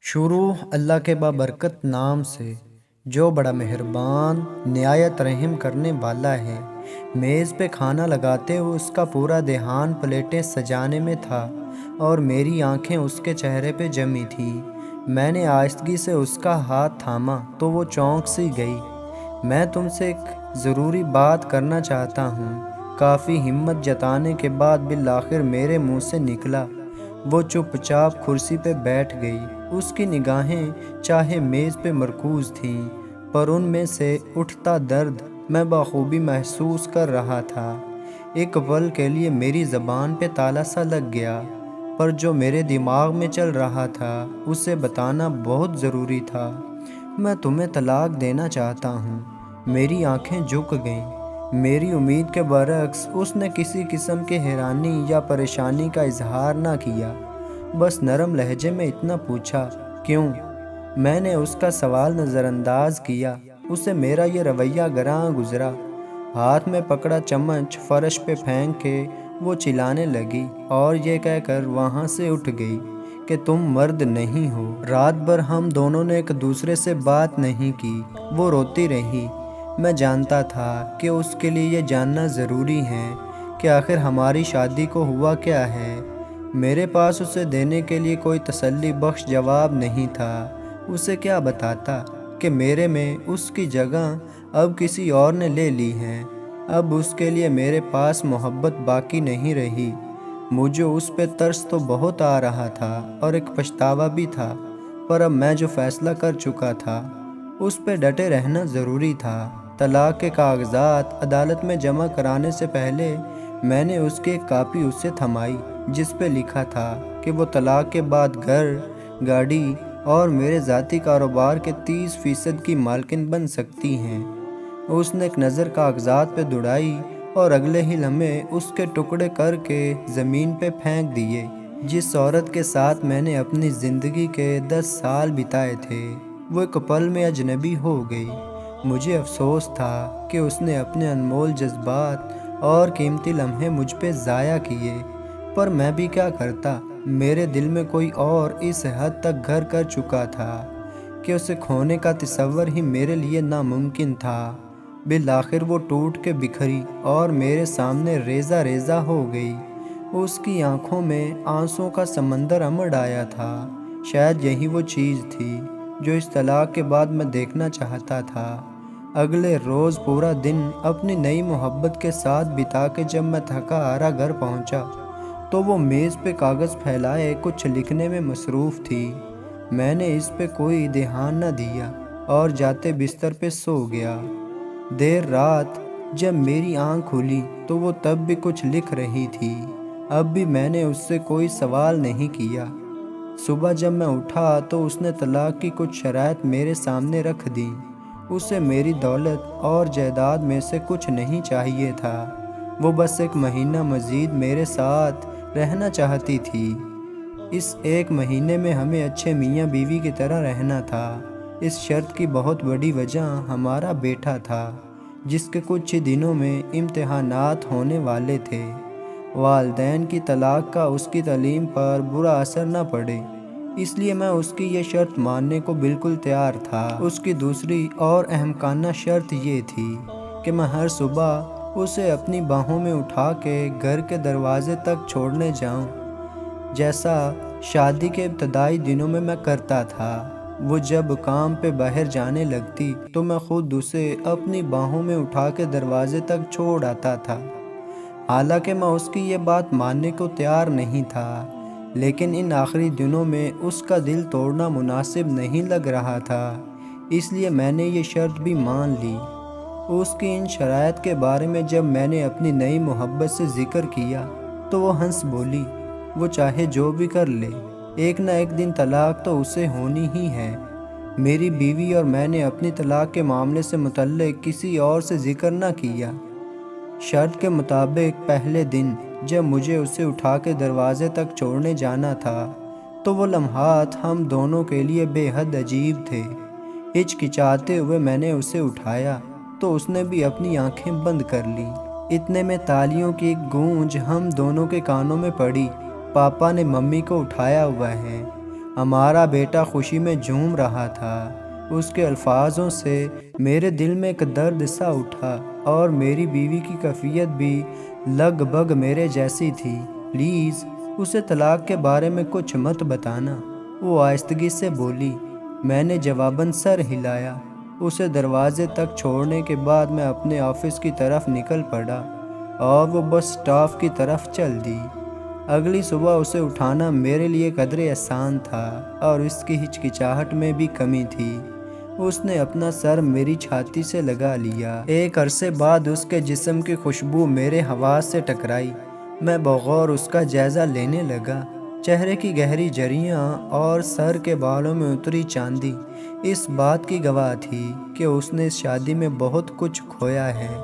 शुरू अल्लाह के बाबरकत नाम से जो बड़ा मेहरबान निहायत रहम करने वाला है। मेज़ पे खाना लगाते हुए उसका पूरा ध्यान प्लेटें सजाने में था और मेरी आंखें उसके चेहरे पे जमी थी। मैंने आहिस्तगी से उसका हाथ थामा तो वो चौंक सी गई। मैं तुमसे एक ज़रूरी बात करना चाहता हूँ। काफ़ी हिम्मत जताने के बाद बिल आखिर मेरे मुंह से निकला। वो चुपचाप कुर्सी पे बैठ गई। उसकी निगाहें चाहे मेज़ पे मरकूज़ थीं, पर उनमें से उठता दर्द मैं बखूबी महसूस कर रहा था। एक पल के लिए मेरी ज़बान पे ताला सा लग गया, पर जो मेरे दिमाग में चल रहा था उसे बताना बहुत ज़रूरी था। मैं तुम्हें तलाक देना चाहता हूँ। मेरी आंखें झुक गईं। मेरी उम्मीद के बरक्स उसने किसी किस्म की हैरानी या परेशानी का इजहार ना किया, बस नरम लहजे में इतना पूछा, क्यों? मैंने उसका सवाल नज़रअंदाज किया। उसे मेरा ये रवैया गरां गुजरा। हाथ में पकड़ा चम्मच फर्श पे फेंक के वो चिल्लाने लगी और ये कहकर वहाँ से उठ गई कि तुम मर्द नहीं हो। रात भर हम दोनों ने एक दूसरे से बात नहीं की। वो रोती रही। मैं जानता था कि उसके लिए ये जानना ज़रूरी है कि आखिर हमारी शादी को हुआ क्या है। मेरे पास उसे देने के लिए कोई तसल्ली बख्श जवाब नहीं था। उसे क्या बताता कि मेरे में उसकी जगह अब किसी और ने ले ली है। अब उसके लिए मेरे पास मोहब्बत बाकी नहीं रही। मुझे उस पे तरस तो बहुत आ रहा था और एक पछतावा भी था, पर अब मैं जो फैसला कर चुका था उस पे डटे रहना ज़रूरी था। तलाक के कागजात अदालत में जमा कराने से पहले मैंने उसकी एक कापी उससे थमाई, जिस पे लिखा था कि वो तलाक के बाद घर, गाड़ी और मेरे ज़ाती कारोबार के 30% की मालकिन बन सकती हैं। उसने एक नज़र कागजात पे दौड़ाई और अगले ही लम्हे उसके टुकड़े करके ज़मीन पे फेंक दिए। जिस औरत के साथ मैंने अपनी ज़िंदगी के 10 साल बिताए थे, वो एक पल में अजनबी हो गई। मुझे अफसोस था कि उसने अपने अनमोल जज्बात और कीमती लम्हे मुझ पे ज़ाया किए, पर मैं भी क्या करता। मेरे दिल में कोई और इस हद तक घर कर चुका था कि उसे खोने का तसव्वुर ही मेरे लिए नामुमकिन था। बिल आखिर वो टूट के बिखरी और मेरे सामने रेज़ा रेज़ा हो गई। उसकी आंखों में आंसुओं का समंदर उमड़ आया था। शायद यही वो चीज़ थी जो इस तलाक के बाद मैं देखना चाहता था। अगले रोज़ पूरा दिन अपनी नई मोहब्बत के साथ बिता के जब मैं थका हारा घर पहुंचा, तो वो मेज़ पे कागज़ फैलाए कुछ लिखने में मसरूफ़ थी। मैंने इस पे कोई ध्यान न दिया और जाते बिस्तर पे सो गया। देर रात जब मेरी आँख खुली तो वो तब भी कुछ लिख रही थी। अब भी मैंने उससे कोई सवाल नहीं किया। सुबह जब मैं उठा तो उसने तलाक की कुछ शराइत मेरे सामने रख दी। उसे मेरी दौलत और जायदाद में से कुछ नहीं चाहिए था। वो बस एक महीना मज़ीद मेरे साथ रहना चाहती थी। इस एक महीने में हमें अच्छे मियाँ बीवी की तरह रहना था। इस शर्त की बहुत बड़ी वजह हमारा बेटा था, जिसके कुछ ही दिनों में इम्तिहानात होने वाले थे। वालिदैन की तलाक का उसकी तालीम पर बुरा असर न पड़े, इसलिए मैं उसकी ये शर्त मानने को बिल्कुल तैयार था। उसकी दूसरी और अहमकाना शर्त ये थी कि मैं हर सुबह उसे अपनी बाहों में उठा के घर के दरवाजे तक छोड़ने जाऊं, जैसा शादी के इब्तदाई दिनों में मैं करता था। वो जब काम पे बाहर जाने लगती तो मैं खुद उसे अपनी बाहों में उठा के दरवाजे तक छोड़ आता था। हालांकि मैं उसकी ये बात मानने को तैयार नहीं था, लेकिन इन आखिरी दिनों में उसका दिल तोड़ना मुनासिब नहीं लग रहा था, इसलिए मैंने ये शर्त भी मान ली। उसकी इन शराइत के बारे में जब मैंने अपनी नई मोहब्बत से ज़िक्र किया तो वो हंस बोली, वो चाहे जो भी कर ले, एक ना एक दिन तलाक तो उसे होनी ही है। मेरी बीवी और मैंने अपनी तलाक के मामले से मुतल्लिक किसी और से ज़िक्र ना किया। शर्त के मुताबिक पहले दिन जब मुझे उसे उठा के दरवाजे तक छोड़ने जाना था, तो वो लम्हात हम दोनों के लिए बेहद अजीब थे। हिचकिचाते हुए मैंने उसे उठाया तो उसने भी अपनी आंखें बंद कर ली। इतने में तालियों की एक गूंज हम दोनों के कानों में पड़ी। पापा ने मम्मी को उठाया हुआ है। ہمارا بیٹا خوشی میں جھوم رہا تھا۔ اس کے الفاظوں سے میرے دل میں ایک درد سا اٹھا، اور میری بیوی کی کیفیت بھی لگ بھگ میرے جیسی تھی۔ پلیز اسے طلاق کے بارے میں کچھ مت بتانا، وہ آہستگی سے بولی۔ میں نے جواباً سر ہلایا۔ اسے دروازے تک چھوڑنے کے بعد میں اپنے آفس کی طرف نکل پڑا، اور وہ بس اسٹاف کی طرف چل دی۔ اگلی صبح اسے اٹھانا میرے لیے قدرے آسان تھا، اور اس کی ہچکچاہٹ میں بھی کمی تھی۔ اس نے اپنا سر میری چھاتی سے لگا لیا۔ ایک عرصے بعد اس کے جسم کی خوشبو میرے حواس سے ٹکرائی۔ میں بغور اس کا جائزہ لینے لگا۔ چہرے کی گہری جریاں اور سر کے بالوں میں اتری چاندی اس بات کی گواہ تھی کہ اس نے اس شادی میں بہت کچھ کھویا ہے۔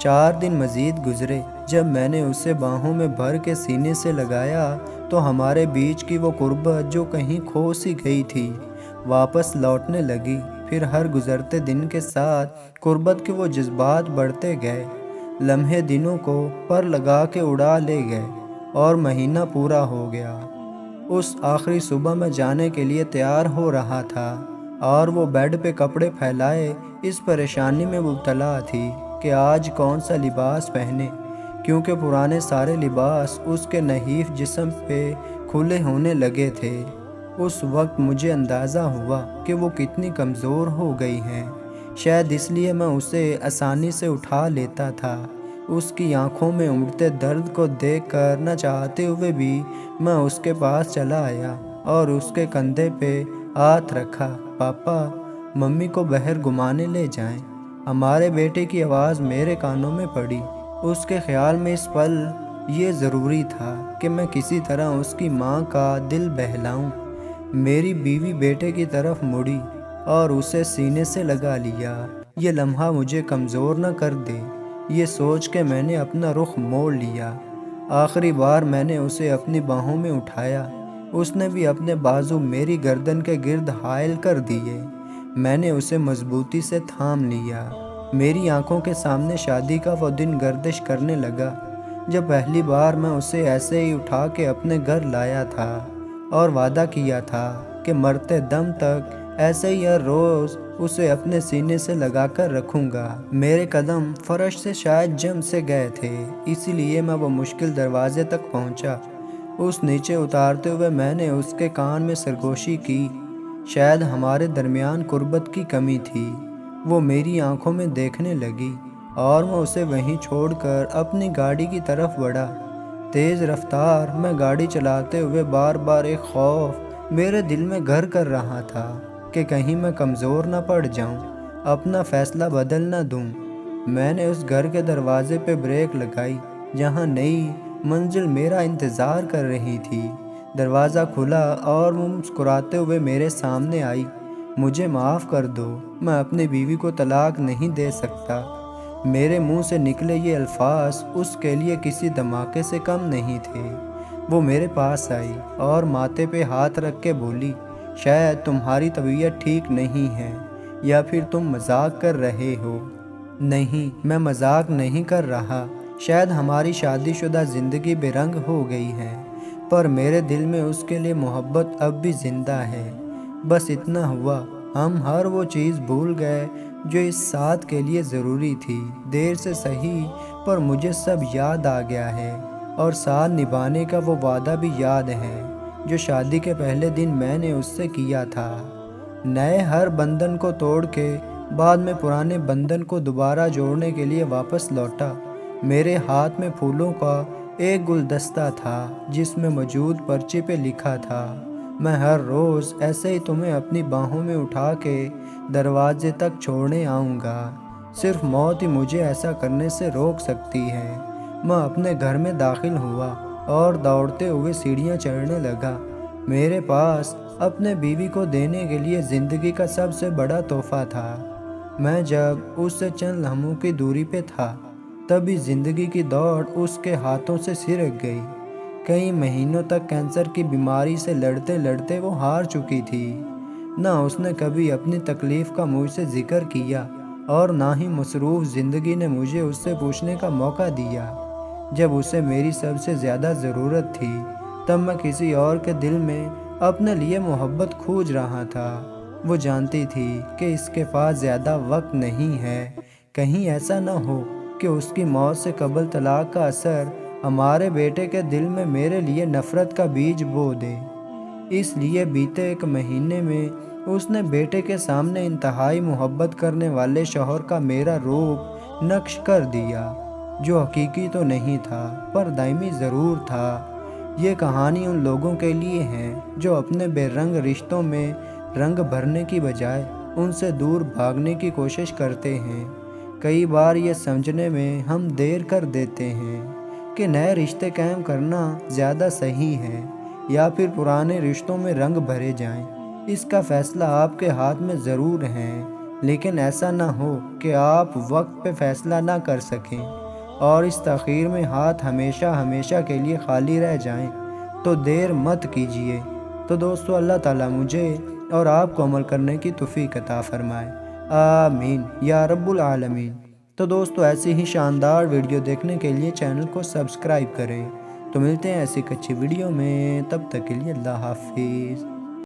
4 دن مزید گزرے۔ جب میں نے اسے باہوں میں بھر کے سینے سے لگایا تو ہمارے بیچ کی وہ قربت جو کہیں کھو سی گئی تھی واپس لوٹنے لگی۔ پھر ہر گزرتے دن کے ساتھ قربت کے وہ جذبات بڑھتے گئے۔ لمحے دنوں کو پر لگا کے اڑا لے گئے، اور مہینہ پورا ہو گیا۔ اس آخری صبح میں جانے کے لیے تیار ہو رہا تھا، اور وہ بیڈ پہ کپڑے پھیلائے اس پریشانی میں مبتلا تھی کہ آج کون سا لباس پہنے، کیونکہ پرانے سارے لباس اس کے نحیف جسم پہ کھلے ہونے لگے تھے۔ اس وقت مجھے اندازہ ہوا کہ وہ کتنی کمزور ہو گئی ہیں۔ شاید اس لیے میں اسے آسانی سے اٹھا لیتا تھا۔ اس کی آنکھوں میں امڑتے درد کو دیکھ کر نہ چاہتے ہوئے بھی میں اس کے پاس چلا آیا اور اس کے کندھے پہ ہاتھ رکھا۔ پاپا، ممی کو باہر گھمانے لے جائیں۔ ہمارے بیٹے کی آواز میرے کانوں میں پڑی۔ اس کے خیال میں اس پل یہ ضروری تھا کہ میں کسی طرح اس کی ماں کا دل بہلاؤں۔ میری بیوی بیٹے کی طرف مڑی اور اسے سینے سے لگا لیا۔ یہ لمحہ مجھے کمزور نہ کر دے، یہ سوچ کے میں نے اپنا رخ موڑ لیا۔ آخری بار میں نے اسے اپنی باہوں میں اٹھایا۔ اس نے بھی اپنے بازو میری گردن کے گرد حائل کر دیے۔ میں نے اسے مضبوطی سے تھام لیا۔ میری آنکھوں کے سامنے شادی کا وہ دن گردش کرنے لگا جب پہلی بار میں اسے ایسے ہی اٹھا کے اپنے گھر لایا تھا، اور وعدہ کیا تھا کہ مرتے دم تک ایسے ہی ہر روز اسے اپنے سینے سے لگا کر رکھوں گا۔ میرے قدم فرش سے شاید جم سے گئے تھے، اسی لیے میں وہ مشکل دروازے تک پہنچا۔ اس نیچے اتارتے ہوئے میں نے اس کے کان میں سرگوشی کی۔ شاید ہمارے درمیان قربت کی کمی تھی۔ وہ میری آنکھوں میں دیکھنے لگی، اور میں اسے وہیں چھوڑ کر اپنی گاڑی کی طرف بڑھا۔ تیز رفتار میں گاڑی چلاتے ہوئے بار بار ایک خوف میرے دل میں گھر کر رہا تھا کہ کہیں میں کمزور نہ پڑ جاؤں، اپنا فیصلہ بدل نہ دوں۔ میں نے اس گھر کے دروازے پہ بریک لگائی جہاں نئی منزل میرا انتظار کر رہی تھی۔ دروازہ کھلا اور وہ مسکراتے ہوئے میرے سامنے آئی۔ مجھے معاف کر دو، میں اپنی بیوی کو طلاق نہیں دے سکتا۔ میرے منہ سے نکلے یہ الفاظ اس کے لیے کسی دھماکے سے کم نہیں تھے۔ وہ میرے پاس آئی اور ماتھے پہ ہاتھ رکھ کے بولی، شاید تمہاری طبیعت ٹھیک نہیں ہے، یا پھر تم مذاق کر رہے ہو۔ نہیں، میں مذاق نہیں کر رہا۔ شاید ہماری شادی شدہ زندگی بے رنگ ہو گئی ہے، پر میرے دل میں اس کے لیے محبت اب بھی زندہ ہے۔ بس اتنا ہوا، ہم ہر وہ چیز بھول گئے جو اس ساتھ کے لیے ضروری تھی۔ دیر سے صحیح، پر مجھے سب یاد آ گیا ہے، اور ساتھ نبھانے کا وہ وعدہ بھی یاد ہے جو شادی کے پہلے دن میں نے اس سے کیا تھا۔ نئے ہر بندھن کو توڑ کے بعد میں پرانے بندھن کو دوبارہ جوڑنے کے لیے واپس لوٹا۔ میرے ہاتھ میں پھولوں کا ایک گلدستہ تھا جس میں موجود پرچے پہ لکھا تھا، میں ہر روز ایسے ہی تمہیں اپنی باہوں میں اٹھا کے دروازے تک چھوڑنے آؤں گا۔ صرف موت ہی مجھے ایسا کرنے سے روک سکتی ہے۔ میں اپنے گھر میں داخل ہوا اور دوڑتے ہوئے سیڑھیاں چڑھنے لگا۔ میرے پاس اپنے بیوی کو دینے کے لیے زندگی کا سب سے بڑا تحفہ تھا۔ میں جب اس سے چند لمحوں کی دوری پہ تھا، تبھی زندگی کی دوڑ اس کے ہاتھوں سے سرک گئی۔ کئی مہینوں تک کینسر کی بیماری سے لڑتے لڑتے وہ ہار چکی تھی۔ نہ اس نے کبھی اپنی تکلیف کا مجھ سے ذکر کیا، اور نہ ہی مصروف زندگی نے مجھے اس سے پوچھنے کا موقع دیا۔ جب اسے میری سب سے زیادہ ضرورت تھی، تب میں کسی اور کے دل میں अपने लिए मोहब्बत खोज रहा था। वो जानती थी कि इसके पास ज़्यादा वक्त नहीं है, कहीं ऐसा न हो कि उसकी मौत से कबल तलाक का असर हमारे बेटे के दिल में मेरे लिए नफ़रत का बीज बो दे। इसलिए बीते 1 महीने में उसने बेटे के सामने इंतहाई मोहब्बत करने वाले शौहर का मेरा रूप नक्श कर दिया, जो हकीकी तो नहीं था पर दायमी ज़रूर था। ये कहानी उन लोगों के लिए है जो अपने बेरंग रिश्तों में रंग भरने की बजाय उनसे दूर भागने की कोशिश करते हैं। कई बार ये समझने में हम देर कर देते हैं कि नए रिश्ते कायम करना ज़्यादा सही है या फिर पुराने रिश्तों में रंग भरे जाएं। इसका फ़ैसला आपके हाथ में ज़रूर है, लेकिन ऐसा ना हो कि आप वक्त पे फ़ैसला ना कर सकें और इस तख़ीर में हाथ हमेशा हमेशा के लिए खाली रह जाएं। तो देर मत कीजिए। तो दोस्तों, अल्लाह ताला मुझे और आपको अमल करने की तौफीक अता फ़रमाए। आमीन या रब्बुल आलमीन। तो दोस्तों, ऐसी ही शानदार वीडियो देखने के लिए चैनल को सब्सक्राइब करें। तो मिलते हैं ऐसी एक अच्छी वीडियो में, तब तक के लिए अल्लाह हाफिज़।